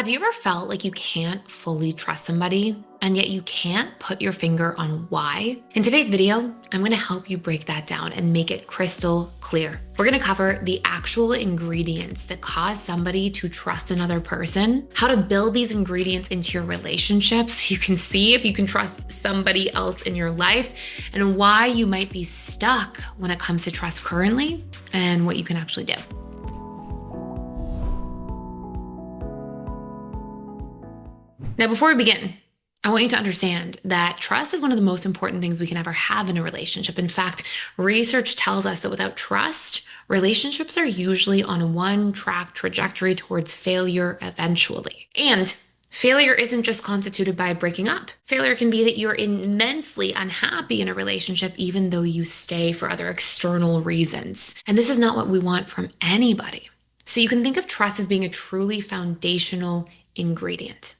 Have you ever felt like you can't fully trust somebody and yet you can't put your finger on why? In today's video, I'm going to help you break that down and make it crystal clear. We're going to cover the actual ingredients that cause somebody to trust another person, how to build these ingredients into your relationship so you can see if you can trust somebody else in your life, and why you might be stuck when it comes to trust currently and what you can actually do. Now, before we begin, I want you to understand that trust is one of the most important things we can ever have in a relationship. In fact, research tells us that without trust, relationships are usually on a one-track trajectory towards failure eventually. And failure isn't just constituted by breaking up. Failure can be that you're immensely unhappy in a relationship, even though you stay for other external reasons. And this is not what we want from anybody. So you can think of trust as being a truly foundational ingredient.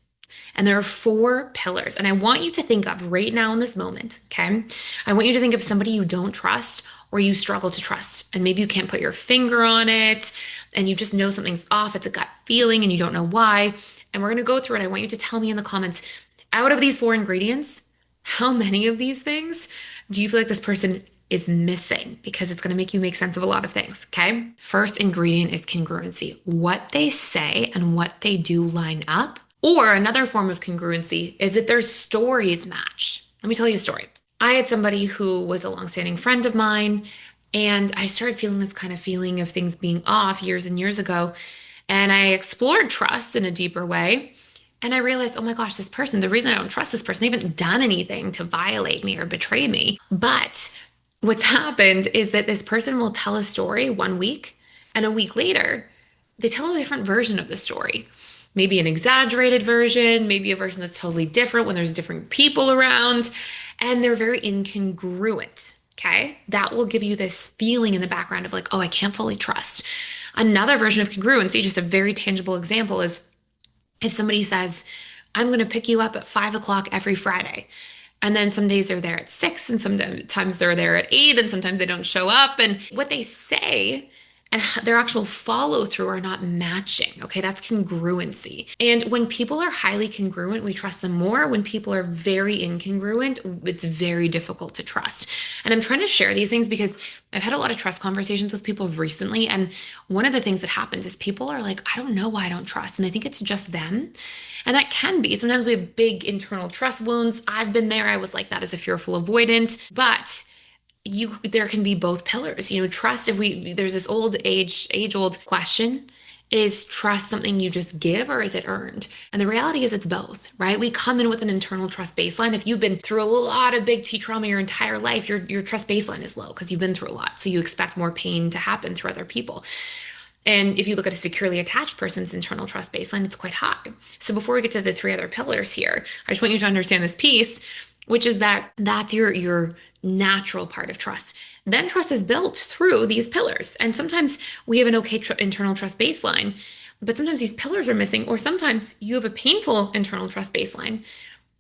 And there are 4 pillars. And I want you to think of right now in this moment, okay? I want you to think of somebody you don't trust or you struggle to trust. And maybe you can't put your finger on it and you just know something's off. It's a gut feeling and you don't know why. And we're going to go through it. I want you to tell me in the comments, out of these 4 ingredients, how many of these things do you feel like this person is missing? Because it's going to make you make sense of a lot of things, okay? First ingredient is congruency. What they say and what they do line up. Or another form of congruency is that their stories match. Let me tell you a story. I had somebody who was a longstanding friend of mine, and I started feeling this kind of feeling of things being off years and years ago. And I explored trust in a deeper way. And I realized, oh my gosh, this person, the reason I don't trust this person, they haven't done anything to violate me or betray me. But what's happened is that this person will tell a story one week, and a week later, they tell a different version of the story. Maybe an exaggerated version, maybe a version that's totally different when there's different people around, and they're very incongruent, okay? That will give you this feeling in the background of like, oh, I can't fully trust. Another version of congruency, just a very tangible example, is if somebody says, I'm going to pick you up at 5 o'clock every Friday. And then some days they're there at 6, and sometimes they're there at 8, and sometimes they don't show up. And what they say and their actual follow through are not matching. Okay, that's congruency. And when people are highly congruent, we trust them more. When people are very incongruent, it's very difficult to trust. And I'm trying to share these things because I've had a lot of trust conversations with people recently. And one of the things that happens is people are like, I don't know why I don't trust. And they think it's just them. And that can be. Sometimes we have big internal trust wounds. I've been there. I was like that as a fearful avoidant. But there can be both pillars. Trust, there's this age-old question, is trust something you just give or is it earned? And the reality is it's both, right? We come in with an internal trust baseline. If you've been through a lot of big T trauma your entire life, your trust baseline is low because you've been through a lot. So you expect more pain to happen through other people. And if you look at a securely attached person's internal trust baseline, it's quite high. So before we get to the 3 other pillars here, I just want you to understand this piece, which is that's your natural part of trust. Then trust is built through these pillars. And sometimes we have an okay internal trust baseline, but sometimes these pillars are missing, or sometimes you have a painful internal trust baseline.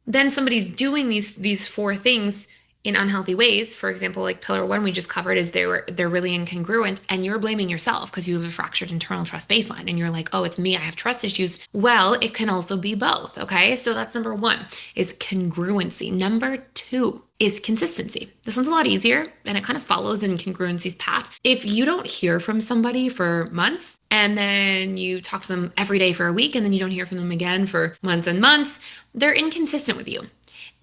Then somebody's doing these 4 things in unhealthy ways. For example, like pillar 1 we just covered is they're really incongruent, and you're blaming yourself because you have a fractured internal trust baseline and you're like, oh, it's me, I have trust issues. Well, it can also be both, okay? So that's number 1 is congruency. Number 2 is consistency. This one's a lot easier and it kind of follows in congruency's path. If you don't hear from somebody for months and then you talk to them every day for a week and then you don't hear from them again for months and months, they're inconsistent with you.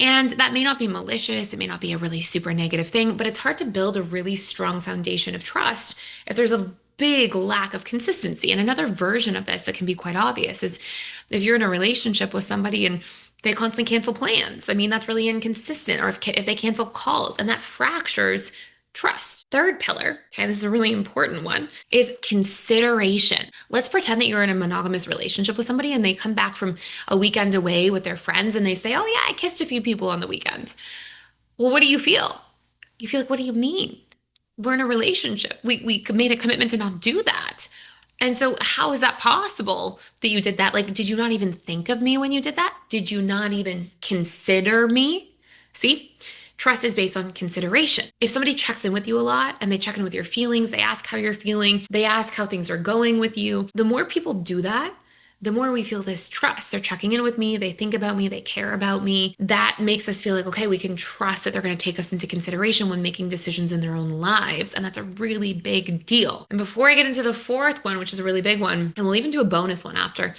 And that may not be malicious, it may not be a really super negative thing, but it's hard to build a really strong foundation of trust if there's a big lack of consistency. And another version of this that can be quite obvious is if you're in a relationship with somebody and they constantly cancel plans. I mean, that's really inconsistent. Or if they cancel calls, and that fractures trust. Third pillar, okay, this is a really important one, is consideration. Let's pretend that you're in a monogamous relationship with somebody and they come back from a weekend away with their friends and they say, oh yeah, I kissed a few people on the weekend. Well, what do you feel? You feel like, what do you mean? We're in a relationship. We made a commitment to not do that. And so how is that possible that you did that? Like, did you not even think of me when you did that? Did you not even consider me? See? Trust is based on consideration. If somebody checks in with you a lot and they check in with your feelings, they ask how you're feeling, they ask how things are going with you, the more people do that, the more we feel this trust. They're checking in with me, they think about me, they care about me. That makes us feel like, okay, we can trust that they're going to take us into consideration when making decisions in their own lives. And that's a really big deal. And before I get into the fourth one, which is a really big one, and we'll even do a bonus one after,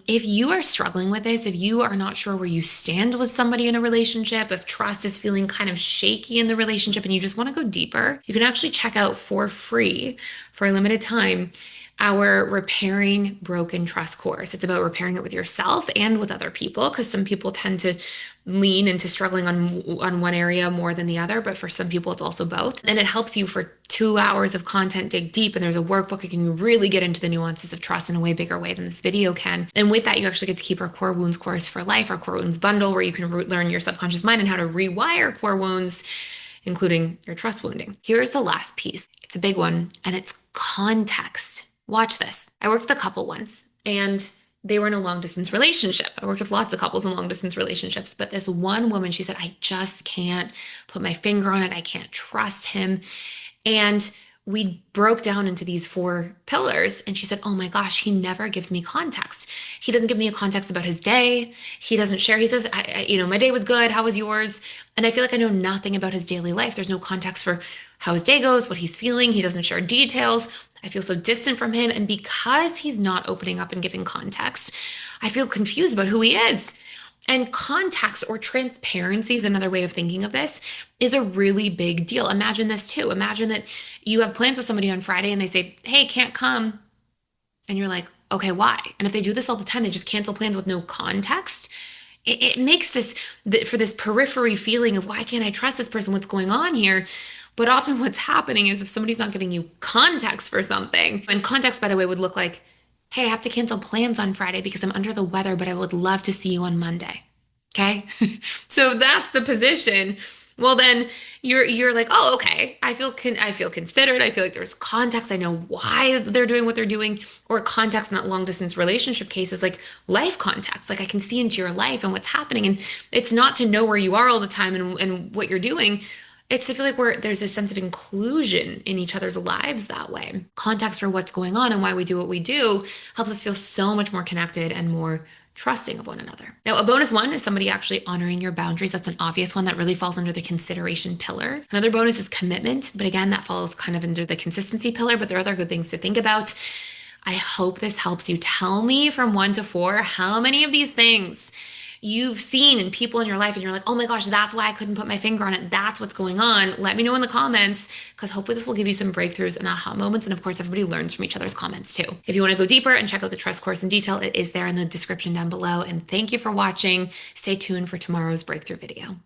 if you are struggling with this, if you are not sure where you stand with somebody in a relationship, if trust is feeling kind of shaky in the relationship and you just want to go deeper, you can actually check out for free for a limited time our Repairing Broken Trust course. It's about repairing it with yourself and with other people, because some people tend to lean into struggling on one area more than the other, but for some people it's also both. And it helps you for 2 hours of content dig deep, and there's a workbook that can really get into the nuances of trust in a way bigger way than this video can. And with that, you actually get to keep our Core Wounds course for life, our Core Wounds bundle, where you can learn your subconscious mind and how to rewire core wounds, including your trust wounding. Here's the last piece. It's a big one, and it's context. Watch this. I worked with a couple once, and they were in a long distance relationship. I worked with lots of couples in long distance relationships, but this one woman, she said, I just can't put my finger on it. I can't trust him. And we broke down into these 4 pillars, and she said, oh my gosh, he never gives me context. He doesn't give me a context about his day. He doesn't share. He says, my day was good. How was yours? And I feel like I know nothing about his daily life. There's no context for how his day goes, what he's feeling. He doesn't share details. I feel so distant from him. And because he's not opening up and giving context, I feel confused about who he is. And context or transparency is another way of thinking of this, is a really big deal. Imagine this too. Imagine that you have plans with somebody on Friday and they say, hey, can't come. And you're like, okay, why? And if they do this all the time, they just cancel plans with no context. It makes for this periphery feeling of, why can't I trust this person? What's going on here? But often what's happening is, if somebody's not giving you context for something, and context, by the way, would look like, hey, I have to cancel plans on Friday because I'm under the weather, but I would love to see you on Monday. Okay. So that's the position. Well, then you're like, oh, okay. I feel considered. I feel like there's context. I know why they're doing what they're doing. Or context in that long distance relationship case is like life context. Like, I can see into your life and what's happening. And it's not to know where you are all the time and what you're doing. It's to feel like there's a sense of inclusion in each other's lives that way. Context for what's going on and why we do what we do helps us feel so much more connected and more trusting of one another. Now, a bonus one is somebody actually honoring your boundaries. That's an obvious one that really falls under the consideration pillar. Another bonus is commitment, but again, that falls kind of under the consistency pillar, but there are other good things to think about. I hope this helps you. Tell me from 1 to 4 how many of these things you've seen in people in your life and you're like, oh my gosh, that's why I couldn't put my finger on it. That's what's going on. Let me know in the comments, because hopefully this will give you some breakthroughs and aha moments. And of course, everybody learns from each other's comments too. If you want to go deeper and check out the trust course in detail, it is there in the description down below. And thank you for watching. Stay tuned for tomorrow's breakthrough video.